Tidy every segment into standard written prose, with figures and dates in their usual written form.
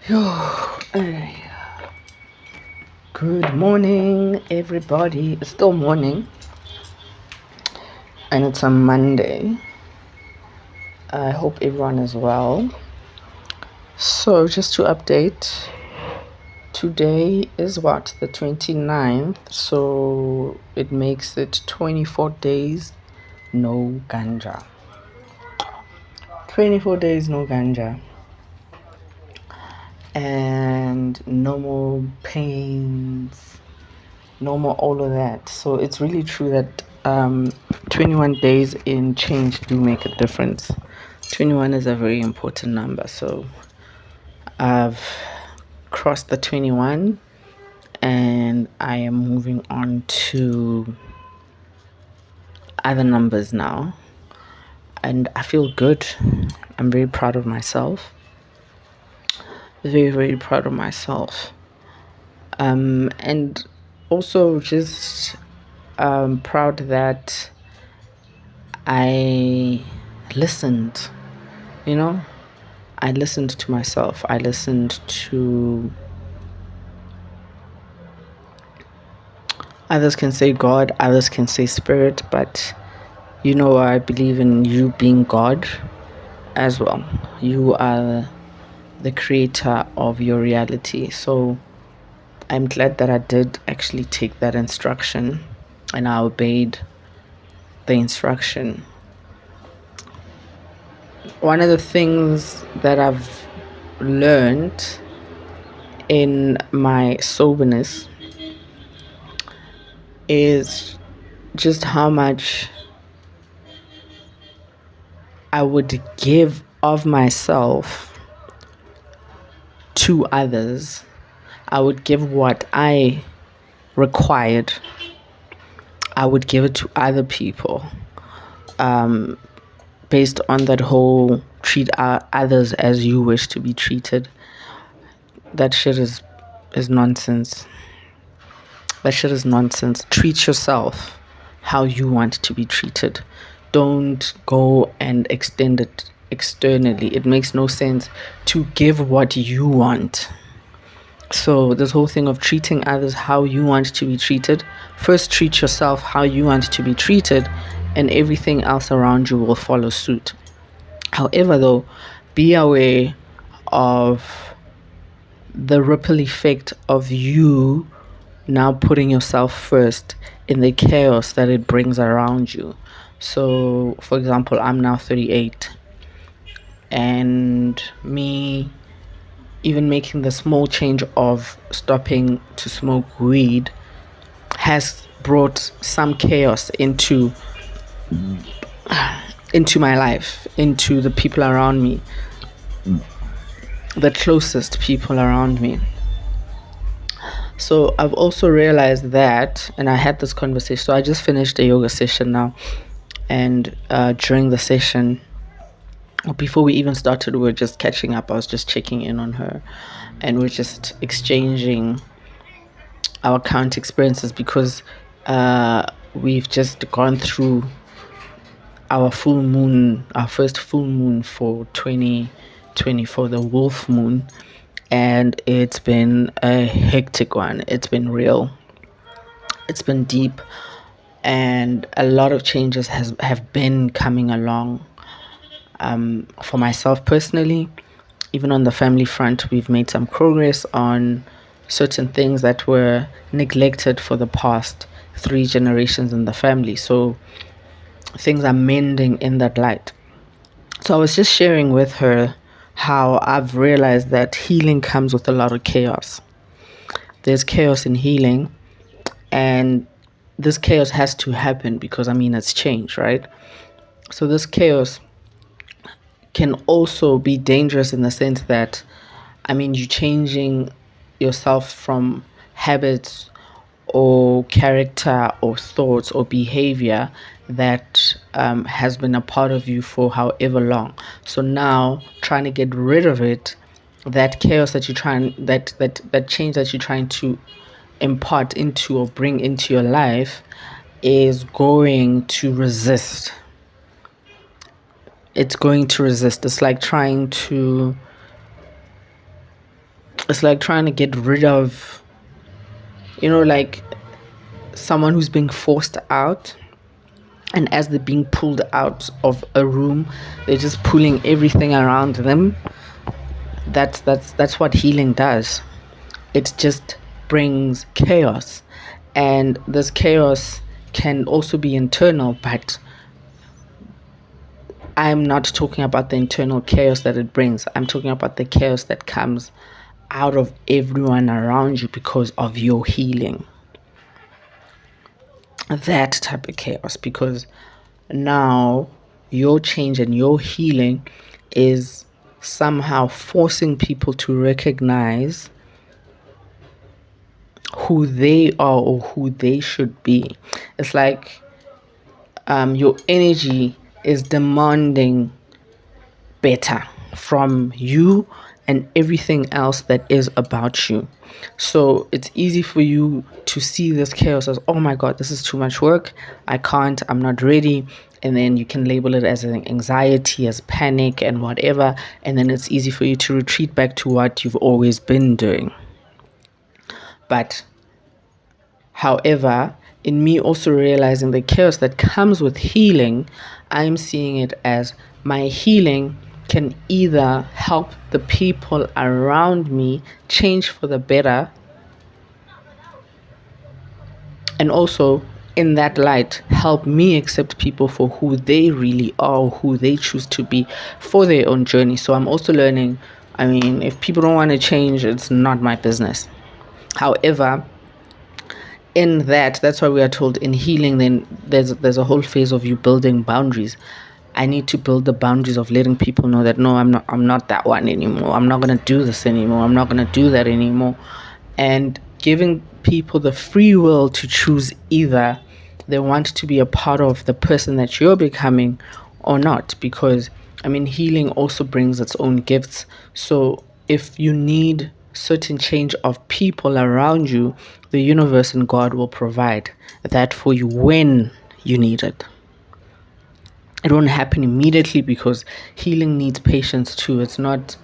Hey. Good morning, everybody. It's still morning, and it's a Monday. I hope everyone is well. So, just to update, today is what? The 29th. So, it makes it 24 days no ganja. 24 days no ganja. And no more pains, no more all of that. So it's really true that 21 days in change do make a difference. 21 is a very important number. So I've crossed the 21 and I am moving on to other numbers now. And I feel good. I'm very proud of myself. Very, very proud of myself. And also just proud that I listened, I listened to myself. I listened to, others can say God, others can say spirit, but I believe in you being God as well. You are the creator of your reality. So I'm glad that I did actually take that instruction and I obeyed the instruction. One of the things that I've learned in my soberness is just how much I would give of myself to others. I would give what I required. I would give it to other people. Based on that whole treat others as you wish to be treated. That shit is nonsense. That shit is nonsense. Treat yourself how you want to be treated. Don't go and extend it externally. It makes no sense to give what you want. So this whole thing of treating others how you want to be treated, first treat yourself how you want to be treated, and everything else around you will follow suit. However, though, be aware of the ripple effect of you now putting yourself first in the chaos that it brings around you. So, for example, I'm now 38, and me even making the small change of stopping to smoke weed has brought some chaos into my life, into the people around me, the closest people around me. So I've also realized that, and I had this conversation. So I just finished a yoga session now, and during the session, before we even started, we were just catching up. I was just checking in on her, and we're just exchanging our current experiences because we've just gone through our first full moon for 2024, the wolf moon, and it's been a hectic one. It's been real. It's been deep, and a lot of changes have been coming along. For myself personally, even on the family front, we've made some progress on certain things that were neglected for the past 3 generations in the family. So things are mending in that light. So I was just sharing with her how I've realized that healing comes with a lot of chaos. There's chaos in healing, and this chaos has to happen because it's change, right? So this chaos can also be dangerous in the sense that you're changing yourself from habits or character or thoughts or behavior that has been a part of you for however long. So now trying to get rid of it, that chaos that you're trying, that change that you're trying to impart into or bring into your life is going to resist. It's going to resist. It's like trying to It's like trying to get rid of, like someone who's being forced out, and as they're being pulled out of a room, they're just pulling everything around them. That's what healing does. It just brings chaos, and this chaos can also be internal, but I'm not talking about the internal chaos that it brings. I'm talking about the chaos that comes out of everyone around you because of your healing. That type of chaos, because now your change and your healing is somehow forcing people to recognize who they are or who they should be. It's like your energy is demanding better from you and everything else that is about you. So it's easy for you to see this chaos as, oh my God, this is too much work. I can't, I'm not ready. And then you can label it as an anxiety, as panic, and whatever. And then it's easy for you to retreat back to what you've always been doing. But however, in me also realizing the chaos that comes with healing, I'm seeing it as my healing can either help the people around me change for the better, and also in that light help me accept people for who they really are, or who they choose to be for their own journey. So I'm also learning, if people don't want to change, it's not my business. However, in that's why we are told in healing, then there's a whole phase of you building boundaries. I need to build the boundaries of letting people know that no, I'm not that one anymore. I'm not going to do this anymore. I'm not going to do that anymore. And giving people the free will to choose either they want to be a part of the person that you're becoming or not, because healing also brings its own gifts. So if you need certain change of people around you, the universe and God will provide that for you when you need it. It won't happen immediately, because healing needs patience too. It's not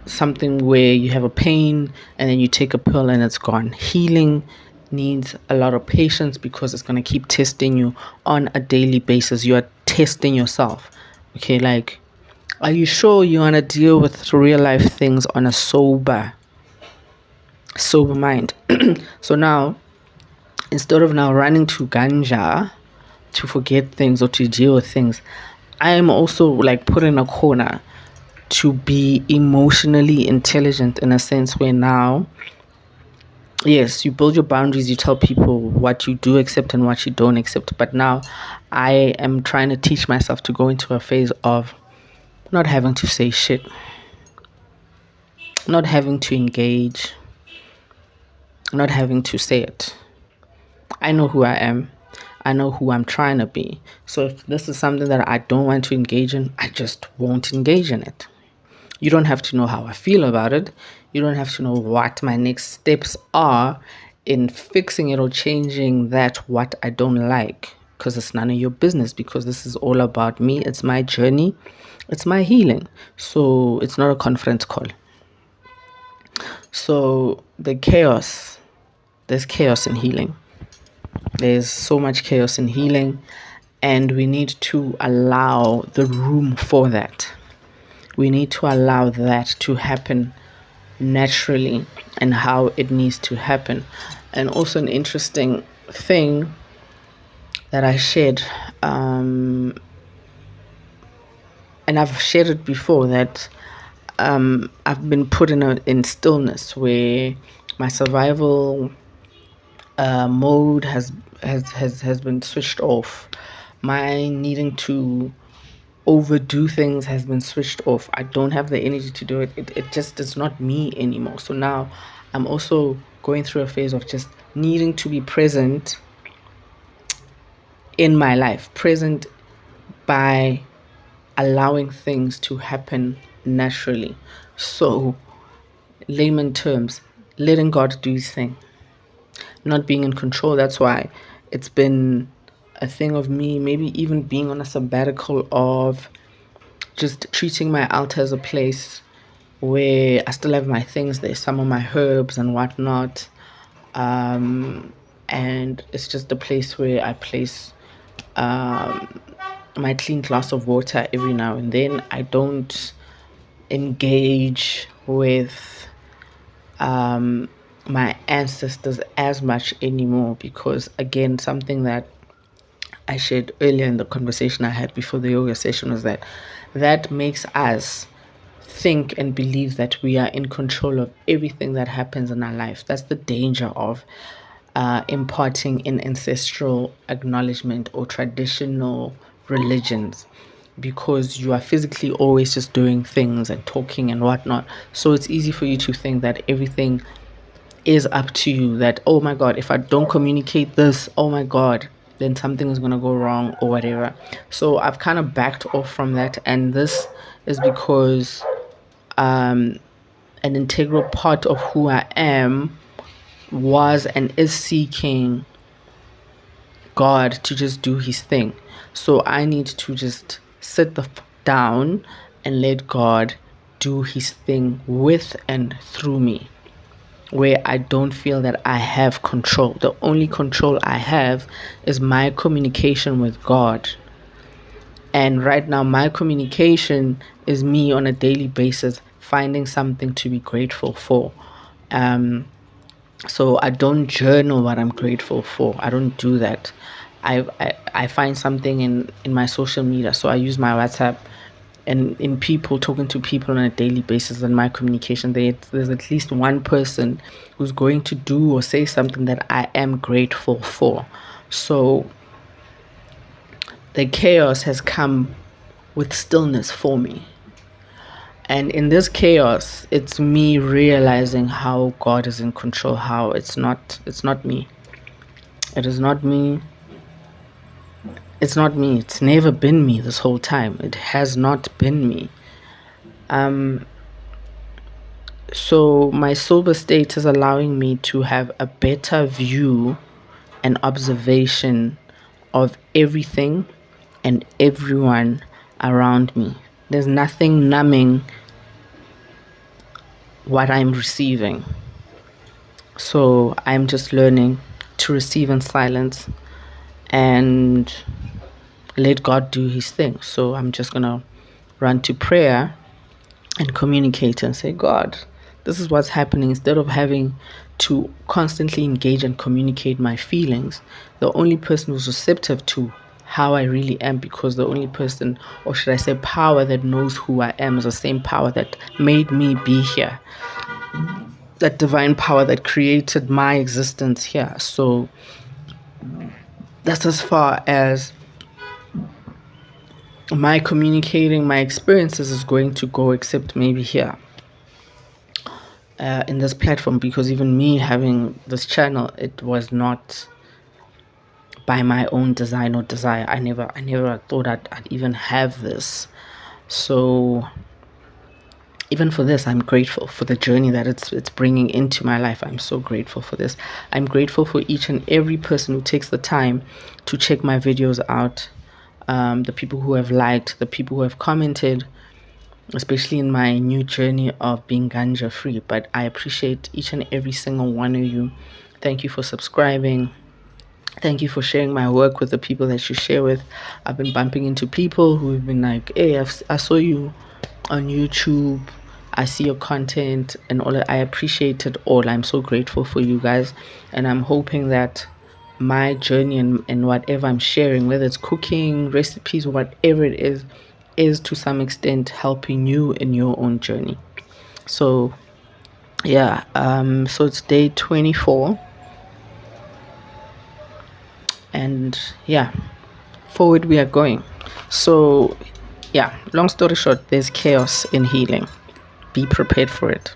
something where you have a pain and then you take a pill and it's gone. Healing needs a lot of patience, because it's going to keep testing you on a daily basis. You are testing yourself. Okay, like, are you sure you want to deal with real life things on a sober mind? So now, instead of now running to ganja to forget things or to deal with things, I am also like put in a corner to be emotionally intelligent, in a sense where now, yes, you build your boundaries, you tell people what you do accept and what you don't accept. But now I am trying to teach myself to go into a phase of not having to say shit, not having to engage, not having to say it. I know who I am. I know who I'm trying to be. So if this is something that I don't want to engage in, I just won't engage in it. You don't have to know how I feel about it. You don't have to know what my next steps are in fixing it or changing what I don't like, because it's none of your business, because this is all about me. It's my journey. It's my healing. So it's not a conference call. So there's chaos in healing. There's so much chaos in healing, and we need to allow the room for that. We need to allow that to happen naturally and how it needs to happen. And also an interesting thing that I shared, and I've shared it before, that I've been put in stillness where my survival mode has been switched off. My needing to overdo things has been switched off. I don't have the energy to do it. It just is not me anymore. So now I'm also going through a phase of just needing to be present in my life, present by allowing things to happen naturally. So, layman terms, letting God do his thing, not being in control. That's why it's been a thing of me maybe even being on a sabbatical of just treating my altar as a place where I still have my things there, some of my herbs and whatnot. And it's just a place where I place my clean glass of water every now and then. I don't engage with my ancestors as much anymore because, again, something that I shared earlier in the conversation I had before the yoga session was that makes us think and believe that we are in control of everything that happens in our life. That's the danger of imparting in ancestral acknowledgement or traditional religions, because you are physically always just doing things and talking and whatnot. So it's easy for you to think that everything is up to you, that, oh my God, if I don't communicate this, oh my God, then something is going to go wrong or whatever. So I've kind of backed off from that. And this is because an integral part of who I am was and is seeking God to just do his thing. So I need to just sit down and let God do his thing with and through me, where I don't feel that I have control. The only control I have is my communication with God. And right now, my communication is me on a daily basis finding something to be grateful for. So I don't journal what I'm grateful for. I don't do that. I find something in my social media. So I use my WhatsApp, and in people, talking to people on a daily basis in my communication, there's at least one person who's going to do or say something that I am grateful for. So the chaos has come with stillness for me. And in this chaos, it's me realizing how God is in control, how it's not me. It is not me. It's not me. It's never been me this whole time. It has not been me. So my sober state is allowing me to have a better view and observation of everything and everyone around me. There's nothing numbing what I'm receiving. So I'm just learning to receive in silence and let God do his thing. So I'm just going to run to prayer and communicate and say, God, this is what's happening. Instead of having to constantly engage and communicate my feelings, the only person who's receptive to how I really am, because the only person, or should I say power, that knows who I am is the same power that made me be here. That divine power that created my existence here. So that's as far as my communicating my experiences is going to go, except maybe here in this platform, because even me having this channel, it was not by my own design or desire. I never thought I'd even have this. So even for this, I'm grateful for the journey that it's bringing into my life. I'm so grateful for this. I'm grateful for each and every person who takes the time to check my videos out. The people who have liked, the people who have commented, especially in my new journey of being ganja free. But I appreciate each and every single one of you. Thank you for subscribing. Thank you for sharing my work with the people that you share with. I've been bumping into people who've been like, hey, I saw you on YouTube. I see your content and all that. I appreciate it all. I'm so grateful for you guys. And I'm hoping that my journey and whatever I'm sharing, whether it's cooking, recipes, whatever it is to some extent helping you in your own journey. So yeah, so it's day 24. And yeah, forward we are going. So yeah, long story short, there's chaos in healing. Be prepared for it.